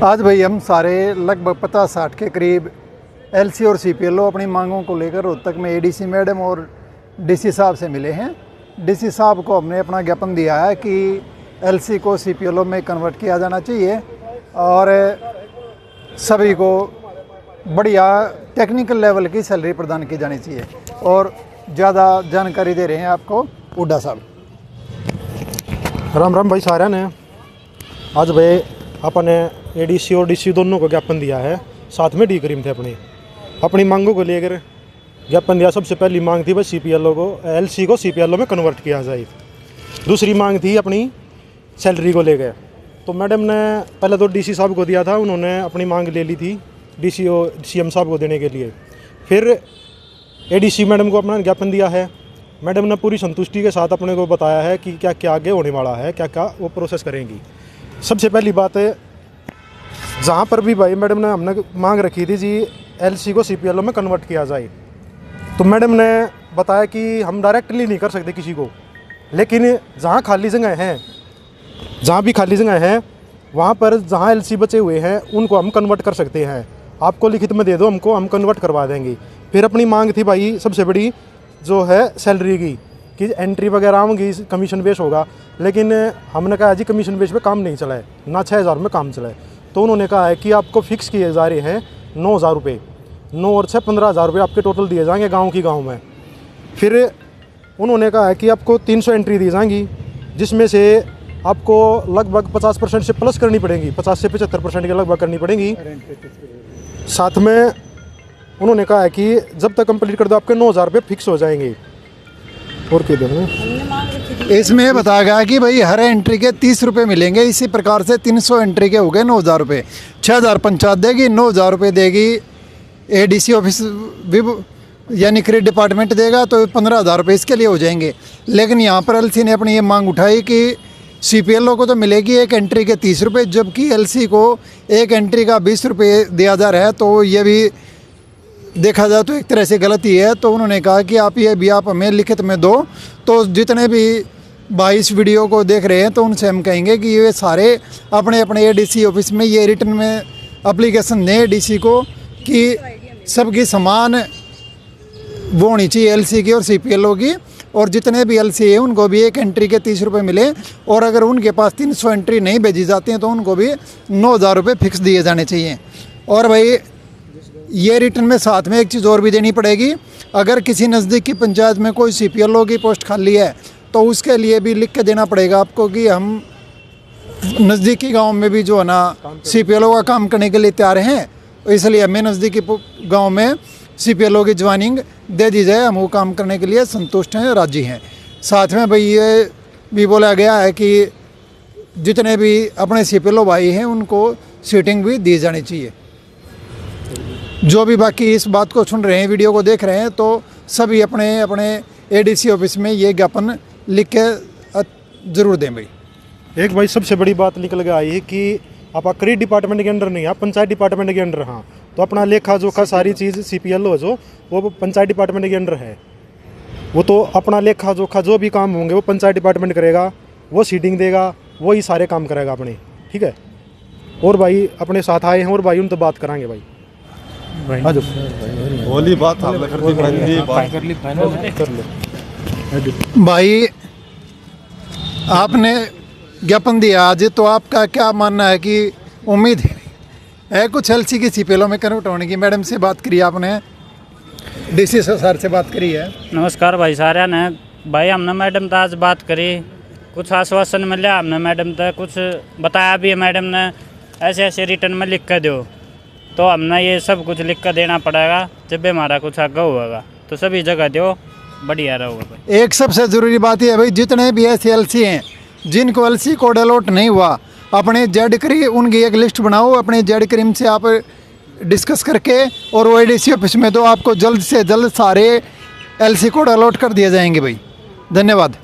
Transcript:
आज भाई हम सारे लगभग 50-60 के करीब एलसी और सीपीएलओ अपनी मांगों को लेकर रोहतक में एडीसी मैडम और डीसी साहब से मिले हैं। डीसी साहब को हमने अपना ज्ञापन दिया है कि एलसी को सीपीएलओ में कन्वर्ट किया जाना चाहिए और सभी को बढ़िया टेक्निकल लेवल की सैलरी प्रदान की जानी चाहिए। और ज़्यादा जानकारी दे रहे हैं आपको हुड्डा साहब। राम राम भाई सारे ने। आज भाई अपने एडीसी और डीसी दोनों को ज्ञापन दिया है, साथ में डी करीम थे अपनी मांगों को लेकर ज्ञापन दिया। सबसे पहली मांग थी बस सीपीएलओ को एलसी को सीपीएलओ में कन्वर्ट किया जाए। दूसरी मांग थी अपनी सैलरी को लेकर। तो मैडम ने पहले तो डीसी साहब को दिया था, उन्होंने अपनी मांग ले ली थी डीसी और सीएम साहब को देने के लिए। फिर एडीसी मैडम को अपना ज्ञापन दिया है। मैडम ने पूरी संतुष्टि के साथ अपने को बताया है कि क्या क्या आगे होने वाला है, क्या क्या वो प्रोसेस करेंगी। सबसे पहली बात है, जहाँ पर भी भाई मैडम ने हमने मांग रखी थी जी एलसी को सीपीएलओ में कन्वर्ट किया जाए, तो मैडम ने बताया कि हम डायरेक्टली नहीं कर सकते किसी को, लेकिन जहाँ खाली जगह हैं, जहाँ भी खाली जगह हैं वहाँ पर जहाँ एलसी बचे हुए हैं उनको हम कन्वर्ट कर सकते हैं। आपको लिखित में दे दो हमको, हम कन्वर्ट करवा देंगे। फिर अपनी मांग थी भाई सबसे बड़ी जो है सैलरी की, कि एंट्री वगैरह होंगी, कमीशन बेस होगा। लेकिन हमने कहा जी कमीशन बेस पे काम नहीं चला है, ना 6,000 में काम चला है। तो उन्होंने कहा है कि आपको फिक्स किए जा रहे हैं 9,000 रुपये, 9 और 6 15,000 रुपये आपके टोटल दिए जाएंगे गाँव की गाँव में। फिर उन्होंने कहा है कि आपको 300 एंट्री दी जाएंगी, जिसमें से आपको लगभग 50% से प्लस करनी पड़ेगी, 50 से 75% के लगभग करनी पड़ेगी। साथ में उन्होंने कहा है कि जब तक कंप्लीट कर दो आपके 9,000 रुपये फिक्स हो जाएंगे। और क्या देंगे इसमें बताया गया कि भाई हर एंट्री के 30 रुपये मिलेंगे। इसी प्रकार से 300 एंट्री के हो गए 9,000 रुपये। 6,000 पंचायत देगी, 9,000 रुपये देगी एडीसी ऑफिस यानी क्रेडिट डिपार्टमेंट देगा, तो 15,000 रुपये इसके लिए हो जाएंगे। लेकिन यहाँ पर एलसी ने अपनी ये मांग उठाई कि सीपीएलओ को तो मिलेगी एक एंट्री के 30 रुपये, जबकि एलसी को एक एंट्री का 20 रुपये दिया जा रहा है। तो ये भी देखा जाए तो एक तरह से गलती है। तो उन्होंने कहा कि आप ये भी आप हमें लिखित में दो। तो जितने भी भाई इस वीडियो को देख रहे हैं तो उनसे हम कहेंगे कि ये सारे अपने अपने एडीसी ऑफिस में ये रिटर्न में एप्लीकेशन दें डीसी को कि सबकी समान वो होनी चाहिए एलसी की और सीपीएलओ की। और जितने भी एलसी है उनको भी एक एंट्री के 30 रुपये मिले। और अगर उनके पास 300 एंट्री नहीं भेजी जाती हैं तो उनको भी 9,000 रुपये फिक्स दिए जाने चाहिए। और भाई ये रिटर्न में साथ में एक चीज़ और भी देनी पड़ेगी, अगर किसी नज़दीक की पंचायत में कोई सीपीएलओ की पोस्ट खाली है तो उसके लिए भी लिख के देना पड़ेगा आपको कि हम नज़दीकी गांव में भी जो है ना सीपीएलओ का काम करने के लिए तैयार हैं, इसलिए हमें नज़दीकी गांव में सीपीएलओ की ज्वाइनिंग दे दी जाए। हम वो काम करने के लिए संतुष्ट हैं, राजी हैं। साथ में भाई ये भी बोला गया है कि जितने भी अपने सीपीएलओ भाई हैं उनको सीटिंग भी दी जानी चाहिए। जो भी बाकी इस बात को सुन रहे हैं, वीडियो को देख रहे हैं, तो सभी अपने अपने एडीसी ऑफिस में ये ज्ञापन लिख के ज़रूर दें भाई। एक भाई सबसे बड़ी बात निकल के आई है कि आप क्रेडिट डिपार्टमेंट के अंडर नहीं, आप पंचायत डिपार्टमेंट के अंडर। हाँ, तो अपना लेखा जोखा सारी चीज़ सीपीएलओ जो वो पंचायत डिपार्टमेंट के अंडर है। वो तो अपना लेखा जोखा जो भी काम होंगे वो पंचायत डिपार्टमेंट करेगा, वो सीटिंग देगा, वही सारे काम करेगा अपने। ठीक है। और भाई अपने साथ आए हैं और भाई उनसे बात कराएंगे भाई। होली बात भाई आपने ज्ञापन दिया आज, तो आपका क्या मानना है कि उम्मीद है कुछ एलसी की सीपीएलओ में कन्वर्ट होने की? मैडम से बात करी आपने, डीसी सर से बात करी है? नमस्कार भाई सारे ने। भाई हमने मैडम से आज बात करी, कुछ आश्वासन मिला हमने मैडम से, कुछ बताया भी है मैडम ने, ऐसे ऐसे रिटर्न में लिख कर दो। तो हमने ये सब कुछ लिख कर देना पड़ेगा, जब भी हमारा कुछ आगे होगा तो सभी जगह दो, बढ़िया रहोगा भाई। एक सबसे ज़रूरी बात यह है भाई, जितने भी ऐसे एलसी हैं जिनको एलसी कोड अलॉट नहीं हुआ, अपने जेड क्रीम उनकी एक लिस्ट बनाओ, अपने जेड क्रीम से आप डिस्कस करके और वो एडीसी ऑफिस में दो। आपको जल्द से जल्द सारे एलसी कोड अलॉट कर दिए जाएंगे भाई। धन्यवाद।